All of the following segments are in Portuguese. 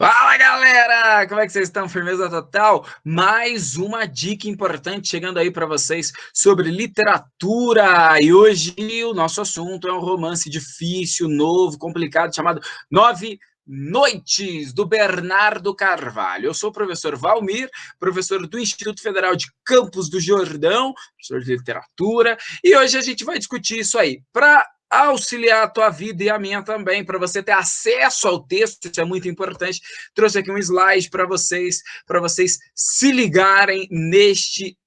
Fala, galera! Como é que vocês estão? Firmeza total? Mais uma dica importante chegando aí para vocês sobre literatura. E hoje o nosso assunto é um romance difícil, novo, complicado, chamado Nove Noites, do Bernardo Carvalho. Eu sou o professor Valmir, professor do Instituto Federal de Campos do Jordão, professor de literatura, e hoje a gente vai discutir isso aí. Para auxiliar a tua vida e a minha também, para você ter acesso ao texto, isso é muito importante. Trouxe aqui um slide para vocês se ligarem neste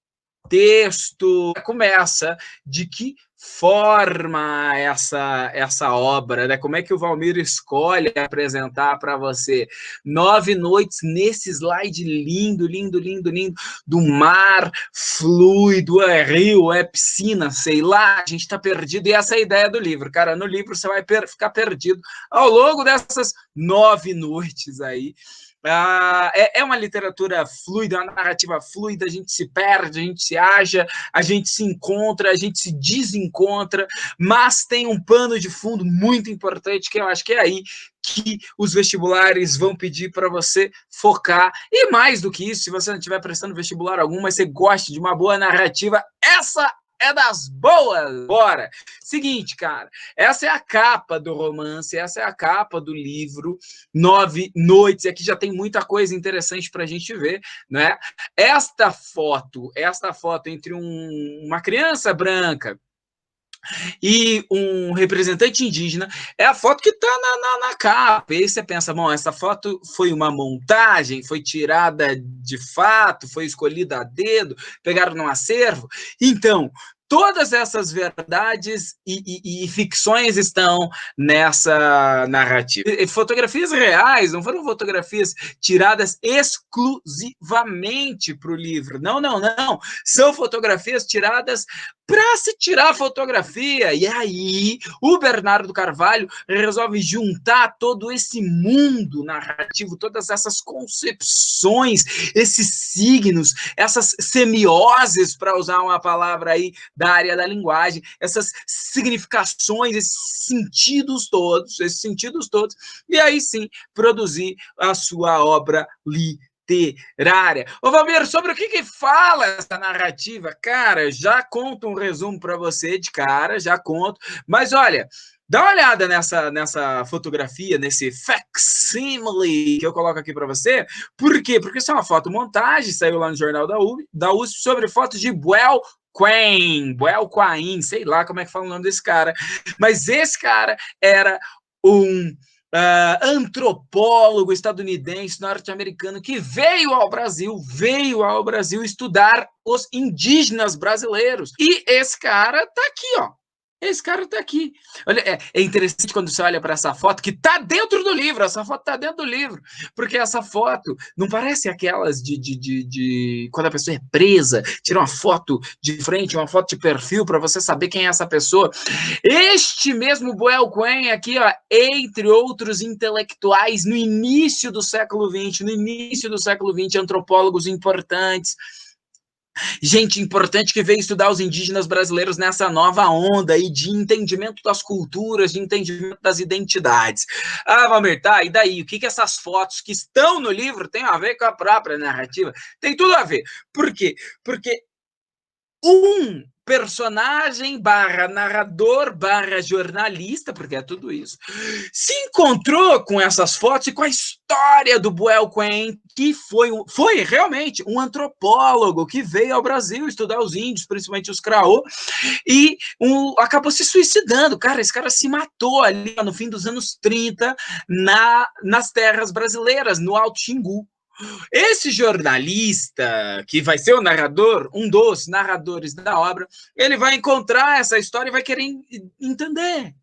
texto. Começa de que forma essa obra, né? Como é que o Valmir escolhe apresentar para você? Nove noites nesse slide lindo, lindo, lindo, lindo, do mar fluido, é rio, é piscina, sei lá, a gente está perdido, e essa é a ideia do livro, cara. No livro você vai ficar perdido ao longo dessas 9 noites aí. É uma literatura fluida, uma narrativa fluida, a gente se perde, a gente se acha, a gente se encontra, a gente se desencontra, mas tem um pano de fundo muito importante, que eu acho que é aí que os vestibulares vão pedir para você focar. E mais do que isso, se você não estiver prestando vestibular algum, mas você gosta de uma boa narrativa, essa é das boas. Bora! Seguinte, cara, essa é a capa do romance, essa é a capa do livro Nove Noites, e aqui já tem muita coisa interessante para a gente ver, né? Esta foto entre uma criança branca e um representante indígena é a foto que está na capa. E aí você pensa, bom, essa foto foi uma montagem, foi tirada de fato, foi escolhida a dedo, pegaram num acervo. Então, todas essas verdades e ficções estão nessa narrativa. Fotografias reais, não foram fotografias tiradas exclusivamente para o livro. Não, não, não. São fotografias tiradas para se tirar fotografia. E aí o Bernardo Carvalho resolve juntar todo esse mundo narrativo, todas essas concepções, esses signos, essas semioses, para usar uma palavra aí da área da linguagem, essas significações, esses sentidos todos, e aí sim produzir a sua obra literária. Ô, Valmir, sobre o que fala essa narrativa? Cara, já conto um resumo para você de cara, já conto, mas olha, dá uma olhada nessa fotografia, nesse facsimile que eu coloco aqui para você. Por quê? Porque isso é uma fotomontagem, saiu lá no jornal da USP sobre fotos de Buell Quain, sei lá como é que fala o nome desse cara, mas esse cara era um antropólogo estadunidense, norte-americano, que veio ao Brasil estudar os indígenas brasileiros. E esse cara tá aqui, ó. Esse cara tá aqui. Olha, é interessante quando você olha para essa foto, que tá dentro do livro, essa foto tá dentro do livro, porque essa foto não parece aquelas de quando a pessoa é presa, tira uma foto de frente, uma foto de perfil para você saber quem é essa pessoa. Este mesmo Buell Quain aqui, ó, entre outros intelectuais no início do século XX, antropólogos importantes, gente importante que veio estudar os indígenas brasileiros nessa nova onda aí de entendimento das culturas, de entendimento das identidades. Ah, Valmir, tá, e daí? O que essas fotos que estão no livro têm a ver com a própria narrativa? Tem tudo a ver. Por quê? Porque um personagem barra narrador barra jornalista, porque é tudo isso, se encontrou com essas fotos e com a história do Buell Quain, que foi realmente um antropólogo que veio ao Brasil estudar os índios, principalmente os Craô, e acabou se suicidando. Cara, esse cara se matou ali no fim dos anos 30 nas terras brasileiras, no Alto Xingu. Esse jornalista, que vai ser o narrador, um dos narradores da obra, ele vai encontrar essa história e vai querer entender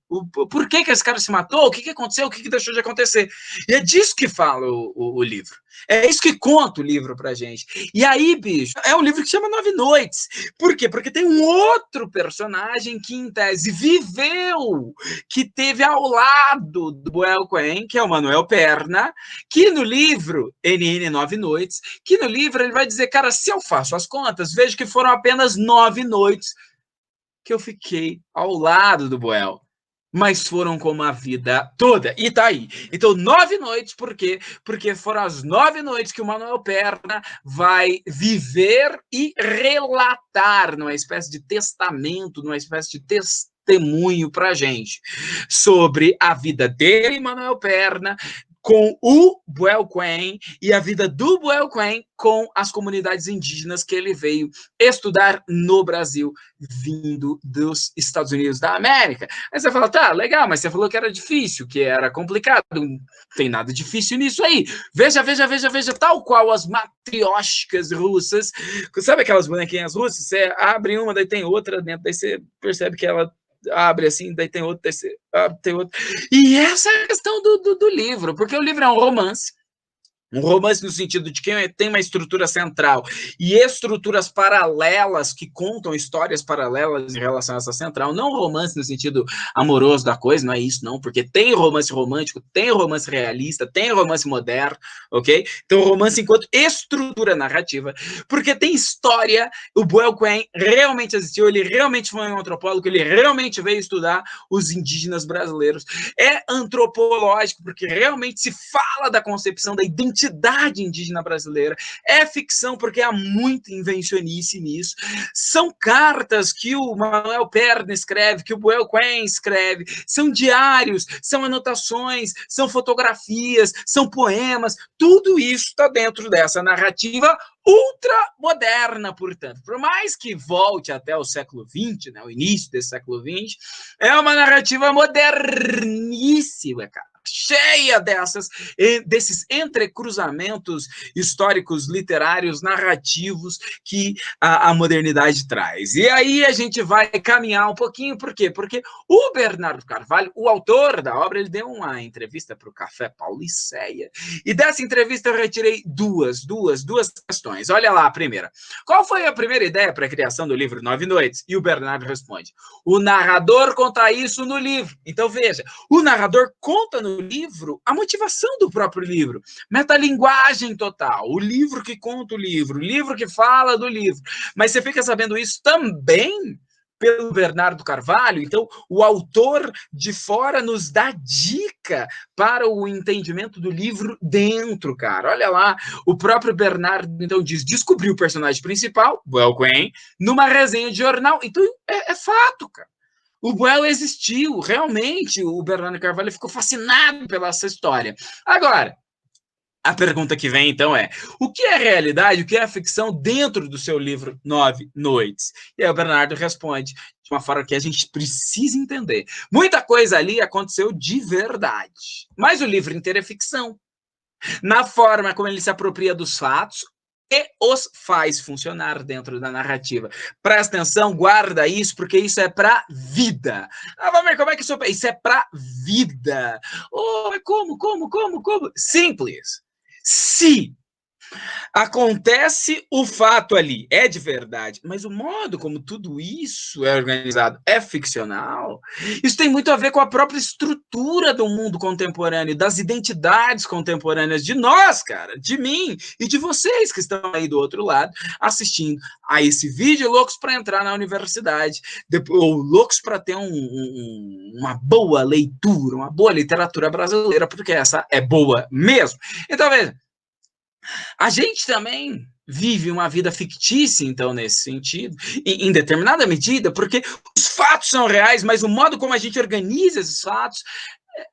por que esse cara se matou, o que aconteceu, o que deixou de acontecer. E é disso que fala o livro. É isso que conta o livro pra gente. E aí, bicho, é um livro que chama Nove Noites. Por quê? Porque tem um outro personagem que, em tese, viveu, que teve ao lado do Buell Quain, que é o Manuel Perna, que no livro NN Nove Noites, que no livro ele vai dizer, cara, se eu faço as contas, vejo que foram apenas 9 noites que eu fiquei ao lado do Buell. mas foram como a vida toda. E tá aí. Então, 9 noites, por quê? Porque foram as 9 noites que o Manuel Perna vai viver e relatar numa espécie de testamento, numa espécie de testemunho para a gente sobre a vida dele, Manuel Perna, com o Buelquen e a vida do Buelquen com as comunidades indígenas que ele veio estudar no Brasil, vindo dos Estados Unidos da América. Aí você fala, tá, legal, mas você falou que era difícil, que era complicado. Não tem nada difícil nisso aí. Veja, tal qual as matrioshkas russas. Sabe aquelas bonequinhas russas? Você abre uma, daí tem outra dentro, daí você percebe que ela abre assim, daí tem outro, tem outro. E essa é a questão do livro, porque o livro é um romance no sentido de que tem uma estrutura central e estruturas paralelas que contam histórias paralelas em relação a essa central, não romance no sentido amoroso da coisa, não é isso não, porque tem romance romântico, tem romance realista, tem romance moderno, ok? Então romance enquanto estrutura narrativa, porque tem história, o Buelquen realmente existiu, ele realmente foi um antropólogo, ele realmente veio estudar os indígenas brasileiros, é antropológico, porque realmente se fala da concepção da identidade indígena brasileira, é ficção porque há muita invencionice nisso, são cartas que o Manuel Perna escreve, que o Buelquen escreve, são diários, são anotações, são fotografias, são poemas, tudo isso está dentro dessa narrativa ultramoderna, portanto. Por mais que volte até o século XX, né, o início desse século XX, é uma narrativa moderníssima, cara, cheia desses entrecruzamentos históricos, literários, narrativos que a modernidade traz. E aí a gente vai caminhar um pouquinho, por quê? Porque o Bernardo Carvalho, o autor da obra, ele deu uma entrevista para o Café Pauliceia, e dessa entrevista eu retirei duas questões. Olha lá a primeira. Qual foi a primeira ideia para a criação do livro 9 Noites? E o Bernardo responde, o narrador conta isso no livro. Então veja, o narrador conta no livro a motivação do próprio livro, metalinguagem total, o livro que conta o livro que fala do livro, mas você fica sabendo isso também pelo Bernardo Carvalho. Então o autor de fora nos dá dica para o entendimento do livro dentro, cara. Olha lá, o próprio Bernardo então diz, descobriu o personagem principal, Buelquen, numa resenha de jornal. Então é fato, cara. O Buell existiu, realmente, o Bernardo Carvalho ficou fascinado pela essa história. Agora, a pergunta que vem, então, é o que é realidade, o que é ficção dentro do seu livro 9 Noites? E aí o Bernardo responde de uma forma que a gente precisa entender. Muita coisa ali aconteceu de verdade, mas o livro inteiro é ficção. Na forma como ele se apropria dos fatos, e os faz funcionar dentro da narrativa. Presta atenção, guarda isso, porque isso é para vida. Ah, Valmir, como é que isso é para vida? Oh, como? Simples. Se acontece o fato ali, é de verdade, mas o modo como tudo isso é organizado é ficcional. Isso tem muito a ver com a própria estrutura do mundo contemporâneo, das identidades contemporâneas de nós, cara, de mim e de vocês que estão aí do outro lado assistindo a esse vídeo, loucos para entrar na universidade, ou loucos para ter uma boa leitura, uma boa literatura brasileira, porque essa é boa mesmo. Então, veja, a gente também vive uma vida fictícia, então, nesse sentido, em determinada medida, porque os fatos são reais, mas o modo como a gente organiza esses fatos,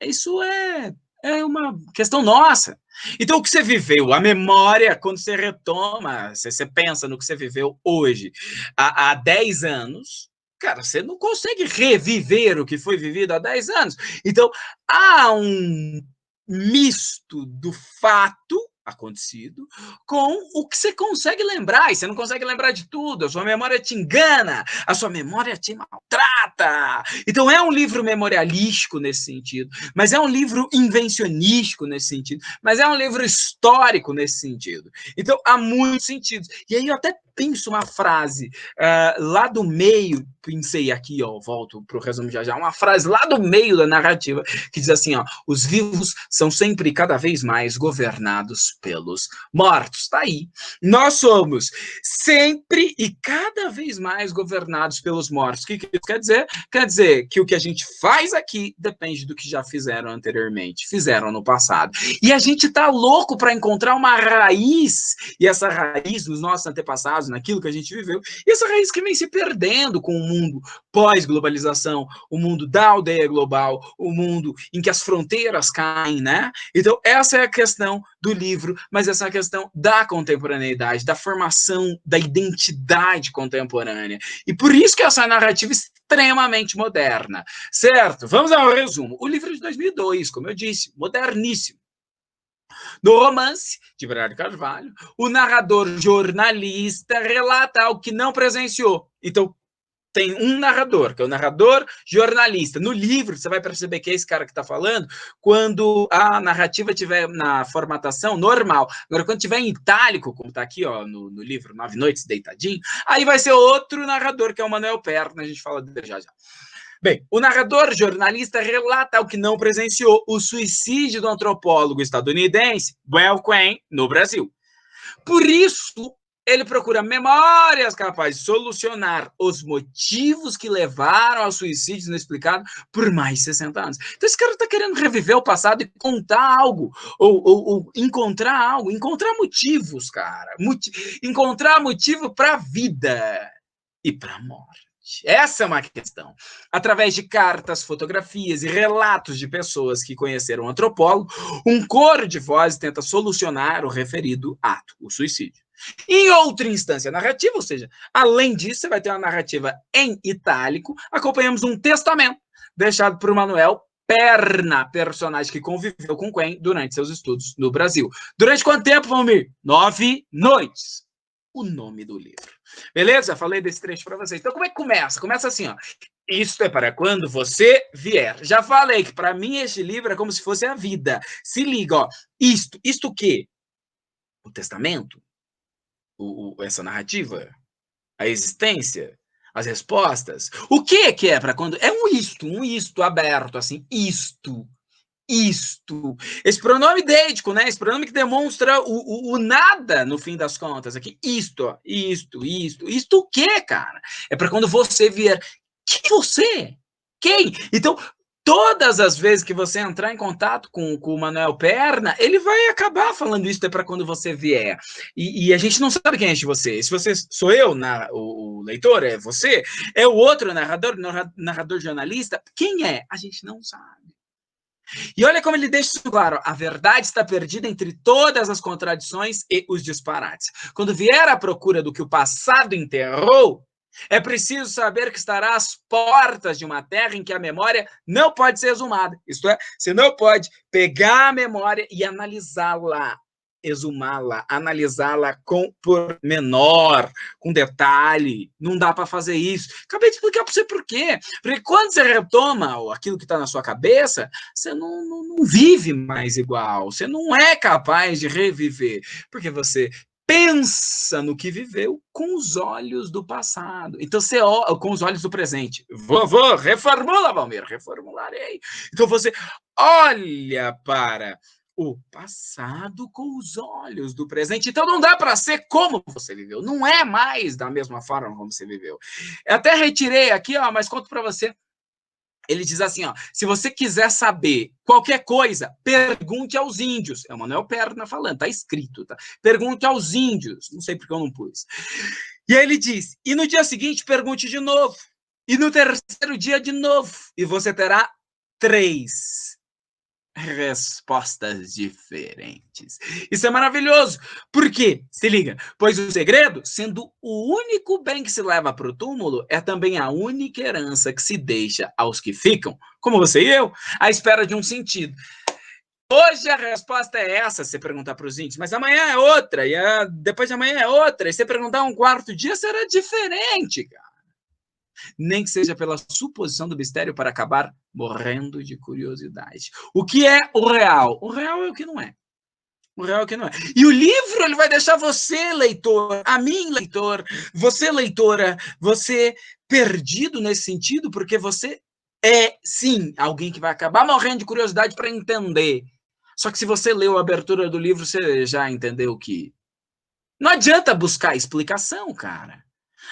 isso é uma questão nossa. Então, o que você viveu, a memória, quando você retoma, você pensa no que você viveu hoje, há 10 anos, cara, você não consegue reviver o que foi vivido há 10 anos. Então, há um misto do fato acontecido com o que você consegue lembrar, e você não consegue lembrar de tudo, a sua memória te engana, a sua memória te maltrata. Então é um livro memorialístico nesse sentido, mas é um livro invencionístico nesse sentido, mas é um livro histórico nesse sentido. Então há muitos sentidos. E aí eu até penso uma frase lá do meio, pensei aqui, ó, volto para o resumo já, uma frase lá do meio da narrativa, que diz assim, ó, os vivos são sempre cada vez mais governados pelos mortos. Tá aí. Nós somos sempre e cada vez mais governados pelos mortos. O que isso quer dizer? Quer dizer que o que a gente faz aqui depende do que já fizeram anteriormente, fizeram no passado. E a gente tá louco para encontrar uma raiz, e essa raiz dos nossos antepassados, naquilo que a gente viveu, e essa raiz que vem se perdendo com o mundo pós-globalização, o mundo da aldeia global, o mundo em que as fronteiras caem, né? Então, essa é a questão do livro, mas essa é a questão da contemporaneidade, da formação da identidade contemporânea. E por isso que essa narrativa é extremamente moderna, certo? Vamos ao resumo. O livro é de 2002, como eu disse, moderníssimo. No romance de Bernardo Carvalho, o narrador jornalista relata algo que não presenciou. Então, tem um narrador, que é o narrador jornalista. No livro, você vai perceber que é esse cara que está falando, quando a narrativa estiver na formatação normal. Agora, quando estiver em itálico, como está aqui ó, no livro 9 Noites Deitadinho, aí vai ser outro narrador, que é o Manuel Perna, a gente fala dele já. Bem, o narrador jornalista relata o que não presenciou, o suicídio do antropólogo estadunidense Well Quinn no Brasil. Por isso, ele procura memórias capazes de solucionar os motivos que levaram ao suicídio inexplicado por mais de 60 anos. Então, esse cara está querendo reviver o passado e contar algo, ou encontrar algo, encontrar motivos, cara. Encontrar motivo para a vida e para a morte. Essa é uma questão. Através de cartas, fotografias e relatos de pessoas que conheceram o antropólogo, um coro de vozes tenta solucionar o referido ato, o suicídio. Em outra instância narrativa, ou seja, além disso, você vai ter uma narrativa em itálico, acompanhamos um testamento deixado por Manuel Perna, personagem que conviveu com Quinn durante seus estudos no Brasil. Durante quanto tempo, Valmir? 9 noites. O nome do livro. Beleza? Falei desse trecho para vocês. Então, como é que começa? Começa assim, ó. Isto é para quando você vier. Já falei que para mim este livro é como se fosse a vida. Se liga, ó. Isto o quê? O testamento? Essa narrativa? A existência? As respostas? O que é para quando... É um isto aberto, assim. Isto. Esse pronome deítico, né? Esse pronome que demonstra o nada, no fim das contas. Aqui, isto o quê, cara? É para quando você vier. Quem você? Quem? Então, todas as vezes que você entrar em contato com o Manuel Perna, ele vai acabar falando isso é para quando você vier. E a gente não sabe quem é de você. Se você sou eu, o leitor, é você, é o outro narrador jornalista, quem é? A gente não sabe. E olha como ele deixa isso claro, a verdade está perdida entre todas as contradições e os disparates. Quando vier à procura do que o passado enterrou, é preciso saber que estará às portas de uma terra em que a memória não pode ser exumada. Isto é, você não pode pegar a memória e analisá-la, exumá-la, analisá-la com pormenor, com detalhe. Não dá para fazer isso. Acabei de explicar para você por quê. Porque quando você retoma aquilo que está na sua cabeça, você não vive mais igual. Você não é capaz de reviver. Porque você pensa no que viveu com os olhos do passado. Então, você com os olhos do presente. Reformula, Valmir, reformularei. Então, você olha para o passado com os olhos do presente. Então, não dá para ser como você viveu. Não é mais da mesma forma como você viveu. Eu até retirei aqui, ó, mas conto para você. Ele diz assim, ó, se você quiser saber qualquer coisa, pergunte aos índios. É o Manuel Perna falando, tá escrito, tá? Pergunte aos índios. Não sei porque eu não pus. E aí ele diz, e no dia seguinte, pergunte de novo. E no terceiro dia, de novo. E você terá 3 respostas diferentes. Isso é maravilhoso. Por quê? Se liga. Pois o segredo, sendo o único bem que se leva para o túmulo, é também a única herança que se deixa aos que ficam, como você e eu, à espera de um sentido. Hoje a resposta é essa, se você perguntar para os índios, mas amanhã é outra, e depois de amanhã é outra, e se você perguntar um quarto dia, será diferente, cara. Nem que seja pela suposição do mistério para acabar morrendo de curiosidade. O que é o real? O real é o que não é. O real é que não é. E o livro, ele vai deixar você, leitor, a mim, leitor, você, leitora, você perdido nesse sentido, porque você é, sim, alguém que vai acabar morrendo de curiosidade para entender. Só que se você leu a abertura do livro, você já entendeu que não adianta buscar explicação, cara.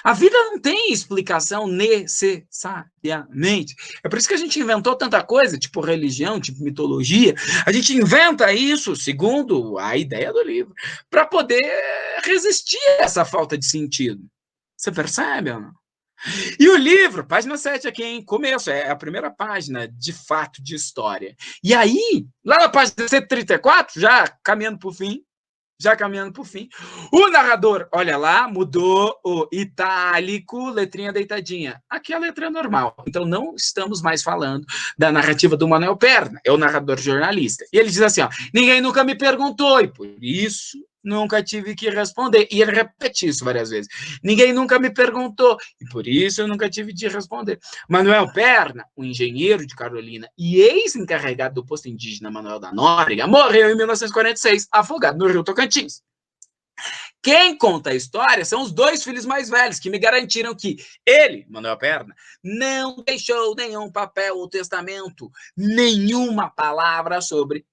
A vida não tem explicação necessariamente. É por isso que a gente inventou tanta coisa, tipo religião, tipo mitologia. A gente inventa isso, segundo a ideia do livro, para poder resistir a essa falta de sentido. Você percebe ou não? E o livro, página 7 aqui, em começo, é a primeira página, de fato, de história. E aí, lá na página 134, já caminhando para o fim, o narrador, olha lá, mudou o itálico, letrinha deitadinha. Aqui é a letra normal. Então, não estamos mais falando da narrativa do Manuel Perna, é o narrador jornalista. E ele diz assim, ó, ninguém nunca me perguntou, e por isso nunca tive que responder. E ele repete isso várias vezes. Ninguém nunca me perguntou, e por isso eu nunca tive de responder. Manuel Perna, um engenheiro de Carolina e ex-encarregado do posto indígena Manuel da Nóbrega, morreu em 1946, afogado no Rio Tocantins. Quem conta a história são os dois filhos mais velhos, que me garantiram que ele, Manuel Perna, não deixou nenhum papel ou testamento, nenhuma palavra sobre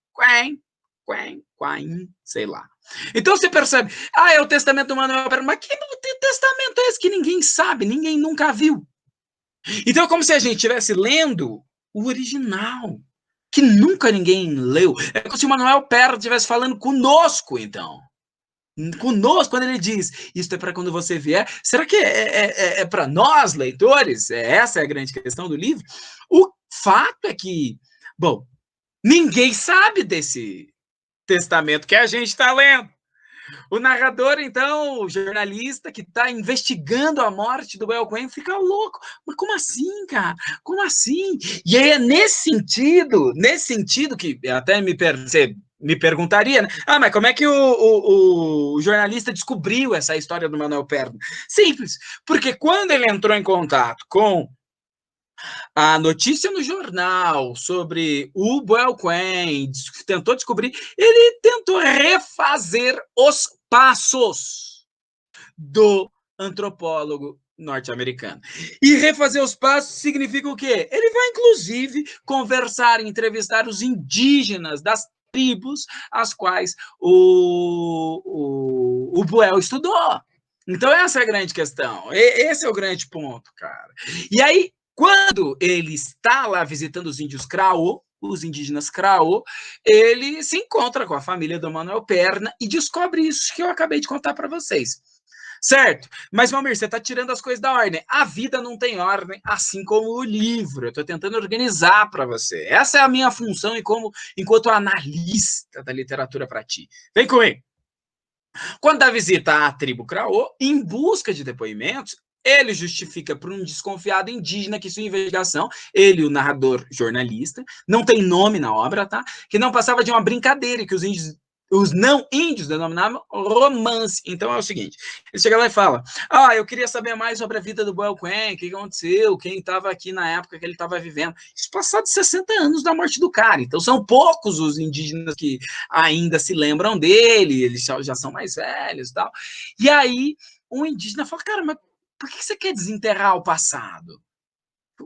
sei lá. Então você percebe, é o testamento do Manuel Perna, mas que testamento é esse que ninguém sabe, ninguém nunca viu? Então é como se a gente estivesse lendo o original, que nunca ninguém leu. É como se o Manuel Perna estivesse falando conosco, então. Conosco, quando ele diz, isso é para quando você vier, será que é para nós, leitores? Essa é a grande questão do livro? O fato é que, bom, ninguém sabe desse testamento que a gente está lendo. O narrador, então, o jornalista que está investigando a morte do El Quen, fica louco. Mas como assim, cara? Como assim? E aí é nesse sentido que até você me perguntaria, né? Mas como é que o jornalista descobriu essa história do Manuel Perna? Simples, porque quando ele entrou em contato com a notícia no jornal sobre o Boel Quen, tentou descobrir, ele tentou refazer os passos do antropólogo norte-americano. E refazer os passos significa o quê? Ele vai, inclusive, conversar, entrevistar os indígenas das tribos as quais o Boel estudou. Então, essa é a grande questão. Esse é o grande ponto, cara. E aí, quando ele está lá visitando os índios Craô, os indígenas Craô, ele se encontra com a família do Manuel Perna e descobre isso que eu acabei de contar para vocês. Certo? Mas, Valmir, você está tirando as coisas da ordem. A vida não tem ordem, assim como o livro. Eu estou tentando organizar para você. Essa é a minha função enquanto analista da literatura para ti. Vem comigo. Quando dá visita à tribo Craô, em busca de depoimentos, ele justifica para um desconfiado indígena que sua investigação, ele, o narrador jornalista, não tem nome na obra, tá? Que não passava de uma brincadeira que os não índios denominavam romance. Então é o seguinte, ele chega lá e fala, eu queria saber mais sobre a vida do Boel Quen, o que aconteceu, quem estava aqui na época que ele estava vivendo. Isso passado 60 anos da morte do cara, então são poucos os indígenas que ainda se lembram dele, eles já são mais velhos e tal. E aí um indígena fala, cara, mas por que você quer desenterrar o passado?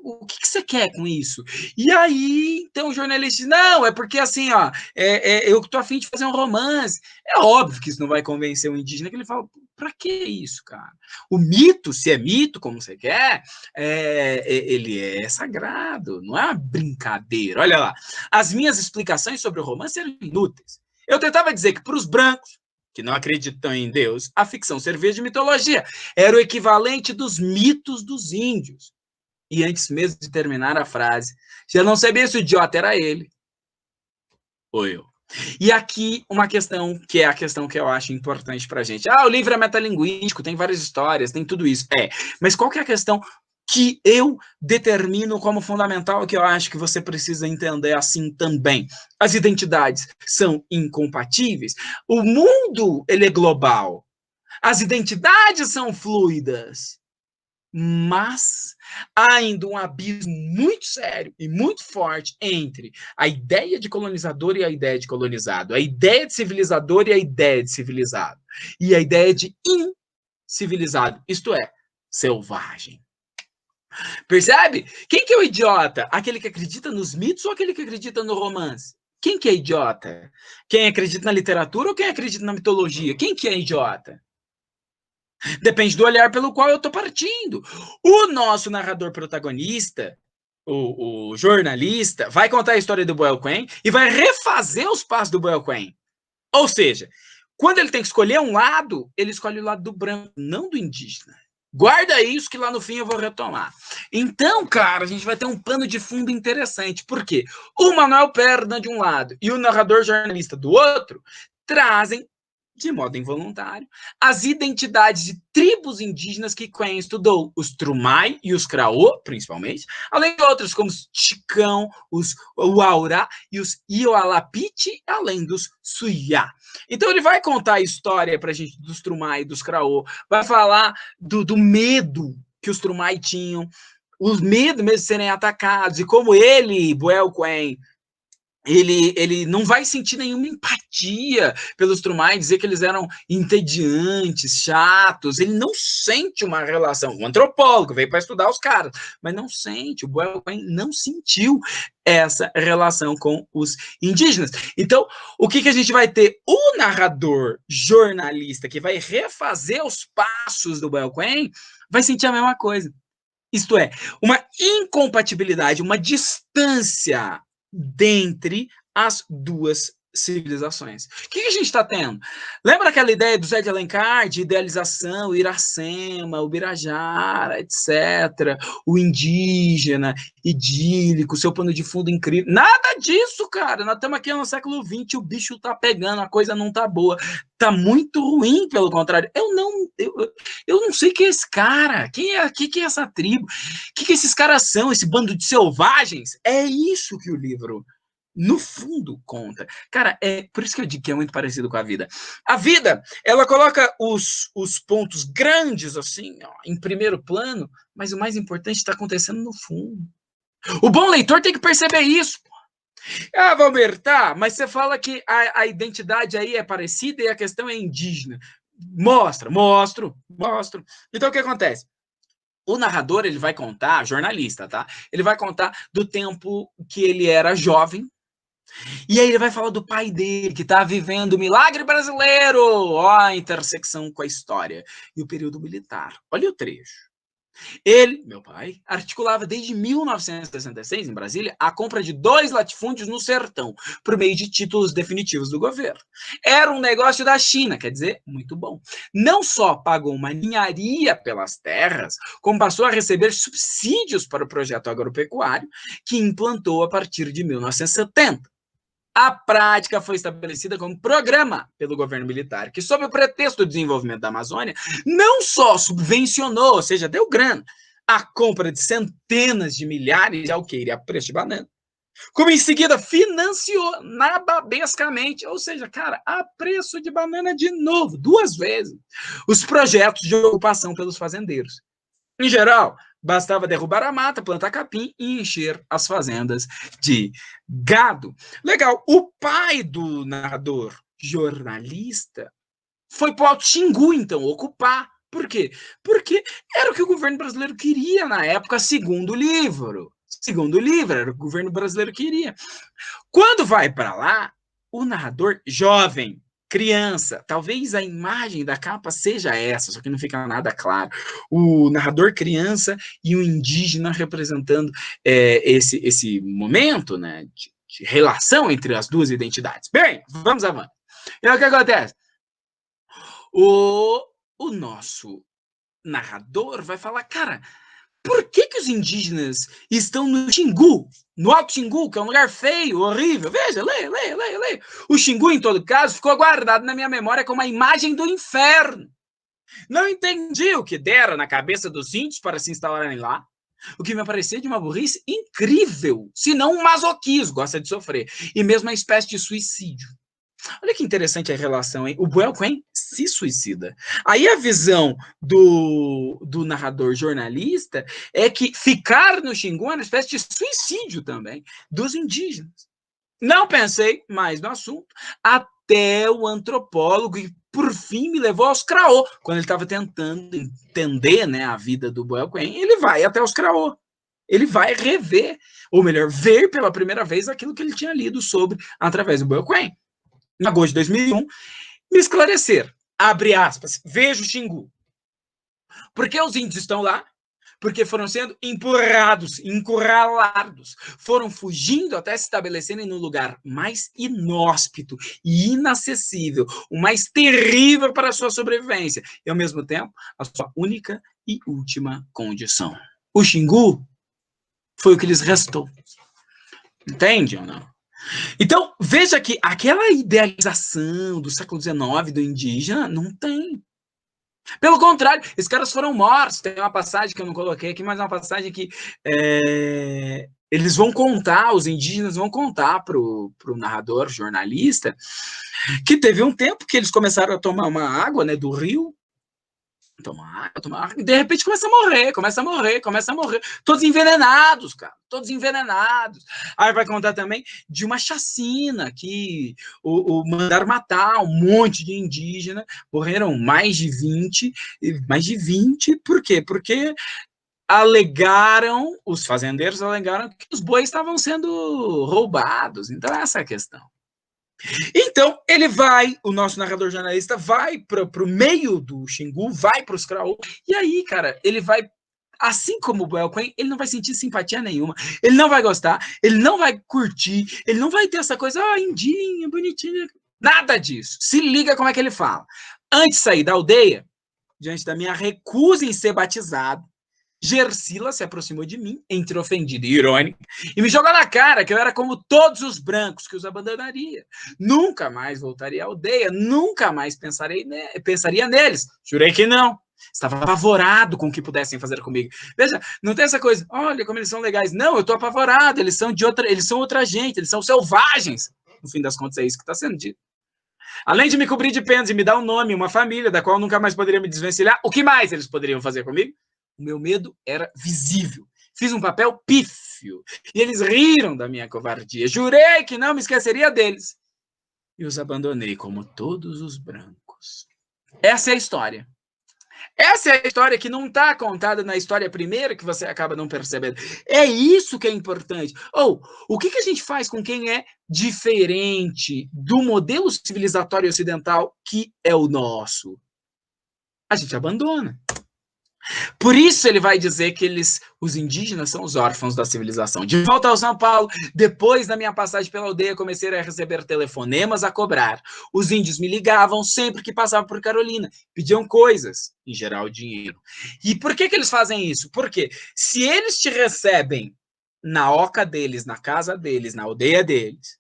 O que você quer com isso? E aí, então, o jornalista diz, não, é porque assim, eu tô afim de fazer um romance. É óbvio que isso não vai convencer o indígena, que ele fala, pra que isso, cara? O mito, se é mito, como você quer, ele é sagrado, não é uma brincadeira. Olha lá, as minhas explicações sobre o romance eram inúteis. Eu tentava dizer que para os brancos, que não acreditam em Deus, a ficção servia de mitologia. Era o equivalente dos mitos dos índios. E antes mesmo de terminar a frase, já não sabia se o idiota era ele ou eu. E aqui uma questão, que é a questão que eu acho importante para a gente. O livro é metalinguístico, tem várias histórias, tem tudo isso. Mas qual que é a questão que eu determino como fundamental, que eu acho que você precisa entender assim também? As identidades são incompatíveis. O mundo, ele é global. As identidades são fluidas. mas há ainda um abismo muito sério e muito forte entre a ideia de colonizador e a ideia de colonizado, a ideia de civilizador e a ideia de civilizado, e a ideia de incivilizado, isto é, selvagem. Percebe? Quem que é o idiota? Aquele que acredita nos mitos ou aquele que acredita no romance? Quem que é idiota? Quem acredita na literatura ou quem acredita na mitologia? Quem que é idiota? Depende do olhar pelo qual eu estou partindo. O nosso narrador protagonista, o jornalista, vai contar a história do Boel Quen e vai refazer os passos do Boel Quen. Ou seja, quando ele tem que escolher um lado, ele escolhe o lado do branco, não do indígena. Guarda isso que lá no fim eu vou retomar. Então, cara, a gente vai ter um pano de fundo interessante. Por quê? O Manuel Perna de um lado e o narrador jornalista do outro trazem, de modo involuntário, as identidades de tribos indígenas que Quen estudou, os Trumai e os Craô, principalmente, além de outros como os Chicão, os Uaurá e os Ioalapiti, além dos Suyá. Então ele vai contar a história pra gente dos Trumai e dos Craô, vai falar do medo que os Trumai tinham, os medo mesmo de serem atacados, e como ele, Boel Quen, ele não vai sentir nenhuma empatia pelos Trumai, dizer que eles eram entediantes, chatos, ele não sente uma relação. O antropólogo veio para estudar os caras, mas não sente, o Boel Quen não sentiu essa relação com os indígenas. Então, o que a gente vai ter? O narrador jornalista que vai refazer os passos do Boel Quen vai sentir a mesma coisa. Isto é, uma incompatibilidade, uma distância dentre as duas civilizações. O que a gente está tendo? Lembra aquela ideia do Zé de Alencar, de idealização, Iracema, o Birajara, etc., o indígena, idílico, seu pano de fundo incrível. Nada disso, cara. Nós estamos aqui no século XX, o bicho tá pegando, a coisa não tá boa. Tá muito ruim, pelo contrário. Eu não sei quem é esse cara. Quem é essa tribo? O que esses caras são? Esse bando de selvagens? É isso que o livro, no fundo, conta. Cara, é por isso que eu digo que é muito parecido com a vida. A vida, ela coloca os pontos grandes, assim, ó, em primeiro plano, mas o mais importante está acontecendo no fundo. O bom leitor tem que perceber isso. Ah, Valber, tá, mas você fala que a identidade aí é parecida e a questão é indígena. Mostro. Então, o que acontece? O narrador, ele vai contar, jornalista, tá? Ele vai contar do tempo que ele era jovem, e aí ele vai falar do pai dele, que tá vivendo o milagre brasileiro, ó, a intersecção com a história, e o período militar. Olha o trecho. Ele, meu pai, articulava desde 1966, em Brasília, a compra de 2 latifúndios no sertão, por meio de títulos definitivos do governo. Era um negócio da China, quer dizer, muito bom. Não só pagou uma ninharia pelas terras, como passou a receber subsídios para o projeto agropecuário, que implantou a partir de 1970. A prática foi estabelecida como programa pelo governo militar, que, sob o pretexto do desenvolvimento da Amazônia, não só subvencionou, ou seja, deu grana, a compra de centenas de milhares de alqueire a preço de banana, como em seguida financiou nababescamente, ou seja, cara, a preço de banana de novo, 2 vezes, os projetos de ocupação pelos fazendeiros. Em geral, bastava derrubar a mata, plantar capim e encher as fazendas de gado. Legal. O pai do narrador jornalista foi para o Alto Xingu, então, ocupar. Por quê? Porque era o que o governo brasileiro queria na época, segundo o livro. Segundo o livro, era o que o governo brasileiro queria. Quando vai para lá, o narrador jovem, criança, talvez a imagem da capa seja essa, só que não fica nada claro. O narrador criança e o indígena representando esse momento, né, de relação entre as duas identidades. Bem, vamos avante. E aí, o que acontece? O nosso narrador vai falar, cara, por que os indígenas estão no Xingu, no Alto Xingu, que é um lugar feio, horrível? Veja, leia. O Xingu, em todo caso, ficou guardado na minha memória como a imagem do inferno. Não entendi o que dera na cabeça dos índios para se instalarem lá, o que me parecia de uma burrice incrível, se não um masoquismo, gosta de sofrer, e mesmo uma espécie de suicídio. Olha que interessante a relação, hein? O Boel Quen se suicida. Aí a visão do narrador jornalista é que ficar no Xingu é uma espécie de suicídio também dos indígenas. Não pensei mais no assunto, até o antropólogo, e por fim me levou aos Craô, quando ele estava tentando entender, né, a vida do Boelquen, ele vai até os Craô. Ele vai rever, ou melhor, ver pela primeira vez aquilo que ele tinha lido sobre através do Boelquen. Em agosto de 2001, me esclarecer, abre aspas, veja o Xingu. Porque os índios estão lá? Porque foram sendo empurrados, encurralados, foram fugindo até se estabelecerem no lugar mais inóspito e inacessível, o mais terrível para a sua sobrevivência, e ao mesmo tempo, a sua única e última condição. O Xingu foi o que lhes restou. Entende ou não? Então, veja que aquela idealização do século XIX do indígena não tem. Pelo contrário, esses caras foram mortos. Tem uma passagem que eu não coloquei aqui, mas é uma passagem que eles vão contar, os indígenas vão contar para o narrador, jornalista, que teve um tempo que eles começaram a tomar uma água, né, do rio, tomar água, e de repente começa a morrer. Todos envenenados, cara, todos envenenados. Aí vai contar também de uma chacina que mandaram matar um monte de indígena, morreram mais de 20, por quê? Porque os fazendeiros alegaram que os bois estavam sendo roubados. Então essa é a questão. Então, o nosso narrador jornalista vai para o meio do Xingu, vai para os Craô, e aí, cara, ele vai, assim como o Boelquen, ele não vai sentir simpatia nenhuma, ele não vai gostar, ele não vai curtir, ele não vai ter essa coisa, indinha, bonitinha, nada disso. Se liga como é que ele fala. Antes de sair da aldeia, diante da minha recusa em ser batizado, Gersila se aproximou de mim, entre ofendida e irônica, e me jogou na cara que eu era como todos os brancos, que os abandonaria. Nunca mais voltaria à aldeia, nunca mais pensaria neles. Jurei que não. Estava apavorado com o que pudessem fazer comigo. Veja, não tem essa coisa, olha como eles são legais. Não, eu estou apavorado, eles são outra gente, eles são selvagens. No fim das contas, é isso que está sendo dito. Além de me cobrir de penas e me dar um nome, uma família, da qual nunca mais poderia me desvencilhar, o que mais eles poderiam fazer comigo? O meu medo era visível. Fiz um papel pífio. E eles riram da minha covardia. Jurei que não me esqueceria deles. E os abandonei como todos os brancos. Essa é a história. Essa é a história que não está contada na história primeira, que você acaba não percebendo. É isso que é importante. O que a gente faz com quem é diferente do modelo civilizatório ocidental que é o nosso? A gente abandona. Por isso ele vai dizer que os indígenas são os órfãos da civilização. De volta ao São Paulo, depois da minha passagem pela aldeia, comecei a receber telefonemas a cobrar. Os índios me ligavam sempre que passava por Carolina, pediam coisas, em geral dinheiro. E por que eles fazem isso? Porque se eles te recebem na oca deles, na casa deles, na aldeia deles,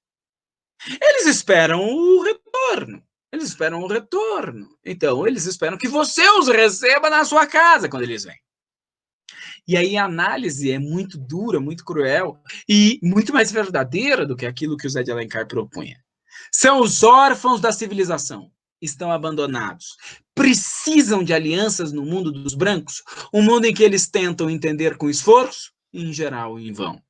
eles esperam o retorno. Eles esperam o retorno. Então, eles esperam que você os receba na sua casa quando eles vêm. E aí a análise é muito dura, muito cruel e muito mais verdadeira do que aquilo que o Zé de Alencar propunha. São os órfãos da civilização. Estão abandonados. Precisam de alianças no mundo dos brancos, um mundo em que eles tentam entender com esforço e, em geral, em vão.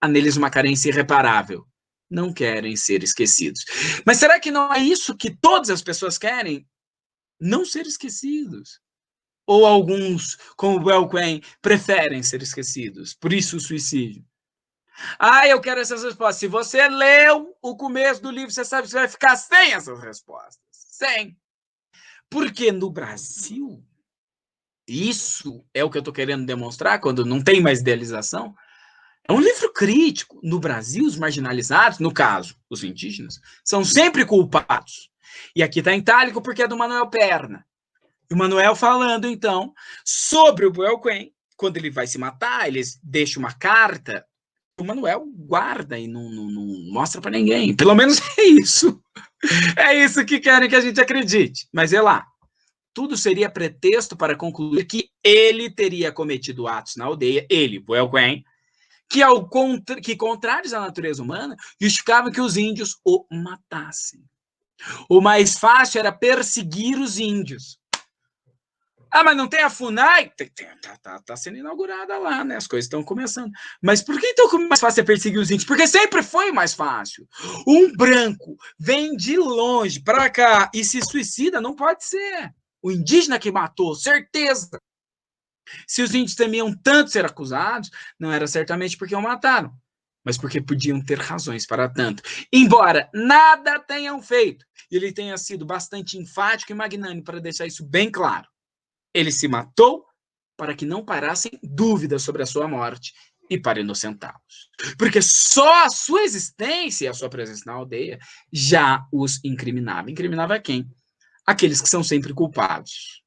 Há neles uma carência irreparável. Não querem ser esquecidos. Mas será que não é isso que todas as pessoas querem? Não ser esquecidos. Ou alguns, como o Boelquen, preferem ser esquecidos. Por isso o suicídio. Eu quero essas respostas. Se você leu o começo do livro, você sabe que você vai ficar sem essas respostas. Sem. Porque no Brasil, isso é o que eu estou querendo demonstrar, quando não tem mais idealização, é um livro crítico. No Brasil, os marginalizados, no caso, os indígenas, são sempre culpados. E aqui está em itálico porque é do Manuel Perna. E o Manuel falando, então, sobre o Boelquen, quando ele vai se matar, ele deixa uma carta, o Manuel guarda e não mostra para ninguém. Pelo menos é isso. É isso que querem que a gente acredite. Mas é lá. Tudo seria pretexto para concluir que ele teria cometido atos na aldeia, ele, Boelquen, que, contrários à natureza humana, justificavam que os índios o matassem. O mais fácil era perseguir os índios. Ah, mas não tem a FUNAI? Tá sendo inaugurada lá, né? As coisas estão começando. Mas por que então o mais fácil é perseguir os índios? Porque sempre foi mais fácil. Um branco vem de longe para cá e se suicida, não pode ser. O indígena que matou, certeza. Se os índios temiam tanto ser acusados, não era certamente porque o mataram, mas porque podiam ter razões para tanto. Embora nada tenham feito, e ele tenha sido bastante enfático e magnânimo para deixar isso bem claro. Ele se matou para que não parassem dúvidas sobre a sua morte e para inocentá-los. Porque só a sua existência e a sua presença na aldeia já os incriminava. Incriminava quem? Aqueles que são sempre culpados.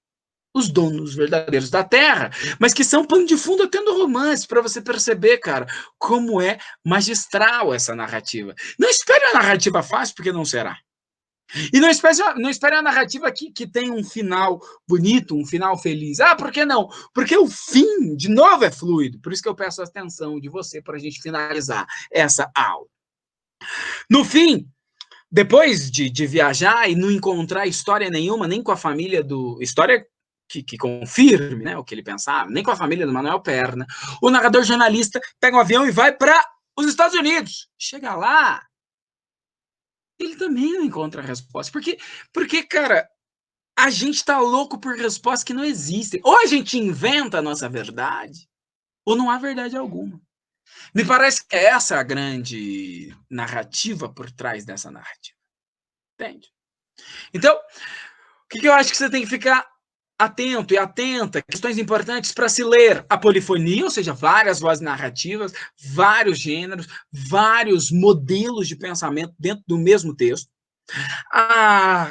Os donos verdadeiros da terra, mas que são pano de fundo até no romance, para você perceber, cara, como é magistral essa narrativa. Não espere a narrativa fácil, porque não será. E não espere a narrativa que tem um final bonito, um final feliz. Ah, por que não? Porque o fim, de novo, é fluido. Por isso que eu peço a atenção de você para a gente finalizar essa aula. No fim, depois de viajar e não encontrar história nenhuma, nem com a família do... História que confirme, né, o que ele pensava, nem com a família do Manuel Perna, o narrador jornalista pega um avião e vai para os Estados Unidos. Chega lá, ele também não encontra a resposta. Porque, cara, a gente tá louco por respostas que não existem. Ou a gente inventa a nossa verdade, ou não há verdade alguma. Me parece que essa é a grande narrativa por trás dessa narrativa. Entende? Então, o que eu acho que você tem que ficar atento e atenta, questões importantes para se ler a polifonia, ou seja, várias vozes narrativas, vários gêneros, vários modelos de pensamento dentro do mesmo texto.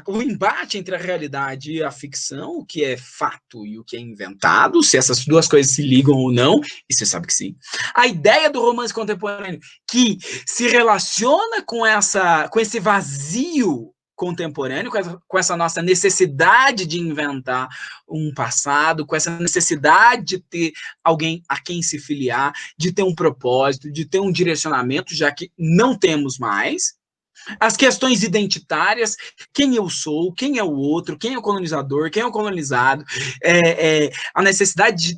O embate entre a realidade e a ficção, o que é fato e o que é inventado, se essas duas coisas se ligam ou não, e você sabe que sim. A ideia do romance contemporâneo que se relaciona com esse vazio contemporâneo, com essa nossa necessidade de inventar um passado, com essa necessidade de ter alguém a quem se filiar, de ter um propósito, de ter um direcionamento, já que não temos mais. As questões identitárias, quem eu sou, quem é o outro, quem é o colonizador, quem é o colonizado, a necessidade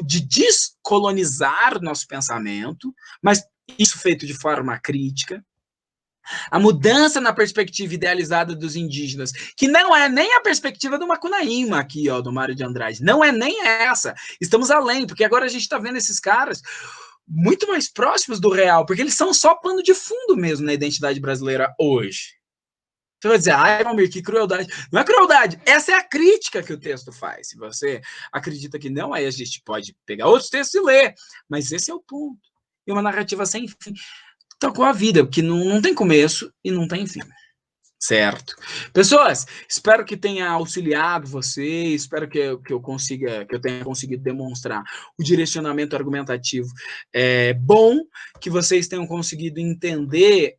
de descolonizar nosso pensamento, mas isso feito de forma crítica. A mudança na perspectiva idealizada dos indígenas, que não é nem a perspectiva do Macunaíma aqui, ó, do Mário de Andrade, não é nem essa. Estamos além, porque agora a gente está vendo esses caras muito mais próximos do real, porque eles são só pano de fundo mesmo na identidade brasileira hoje. Você vai dizer, ai, Valmir, que crueldade. Não é crueldade, essa é a crítica que o texto faz. Se você acredita que não, aí a gente pode pegar outros textos e ler, mas esse é o ponto. E uma narrativa sem fim. Tocou a vida, porque não tem começo e não tem fim. Certo. Pessoas, espero que tenha auxiliado você, espero que eu tenha conseguido demonstrar o direcionamento argumentativo bom, que vocês tenham conseguido entender.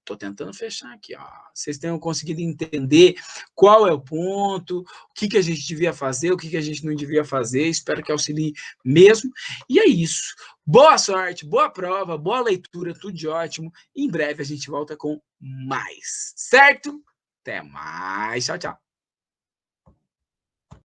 Estou tentando fechar aqui, ó. Vocês tenham conseguido entender qual é o ponto, o que a gente devia fazer, o que a gente não devia fazer. Espero que auxilie mesmo. E é isso. Boa sorte, boa prova, boa leitura, tudo de ótimo. Em breve a gente volta com mais, certo? Até mais. Tchau, tchau.